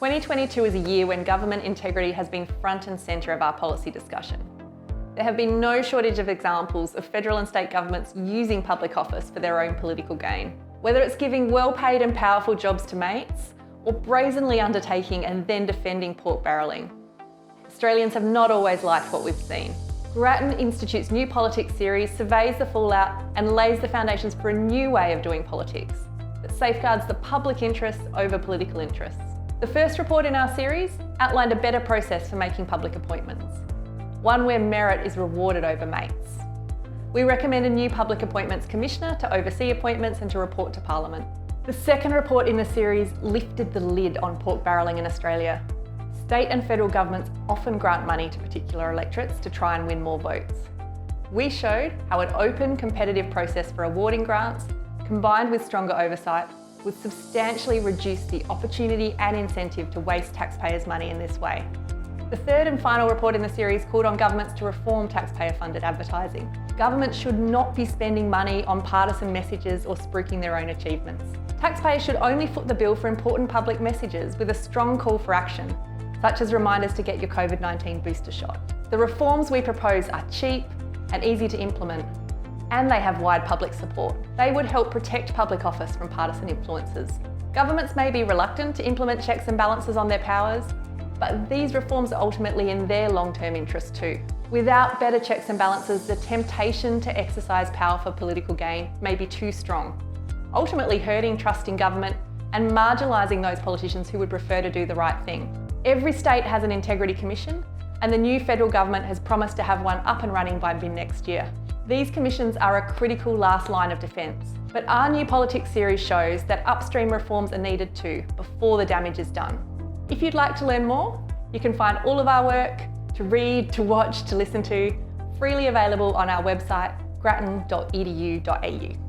2022 is a year when government integrity has been front and centre of our policy discussion. There have been no shortage of examples of federal and state governments using public office for their own political gain. Whether it's giving well-paid and powerful jobs to mates, or brazenly undertaking and then defending pork barrelling. Australians have not always liked what we've seen. Grattan Institute's New Politics series surveys the fallout and lays the foundations for a new way of doing politics that safeguards the public interest over political interests. The first report in our series outlined a better process for making public appointments, one where merit is rewarded over mates. We recommend a new Public Appointments Commissioner to oversee appointments and to report to Parliament. The second report in the series lifted the lid on pork barrelling in Australia. State and federal governments often grant money to particular electorates to try and win more votes. We showed how an open, competitive process for awarding grants, combined with stronger oversight, would substantially reduce the opportunity and incentive to waste taxpayers' money in this way. The third and final report in the series called on governments to reform taxpayer-funded advertising. Governments should not be spending money on partisan messages or spruiking their own achievements. Taxpayers should only foot the bill for important public messages with a strong call for action, such as reminders to get your COVID-19 booster shot. The reforms we propose are cheap and easy to implement, and they have wide public support. They would help protect public office from partisan influences. Governments may be reluctant to implement checks and balances on their powers, but these reforms are ultimately in their long-term interest too. Without better checks and balances, the temptation to exercise power for political gain may be too strong, ultimately hurting trust in government and marginalising those politicians who would prefer to do the right thing. Every state has an integrity commission, and the new federal government has promised to have one up and running by mid next year. These commissions are a critical last line of defence, but our New Politics series shows that upstream reforms are needed too, before the damage is done. If you'd like to learn more, you can find all of our work, to read, to watch, to listen to, freely available on our website, grattan.edu.au.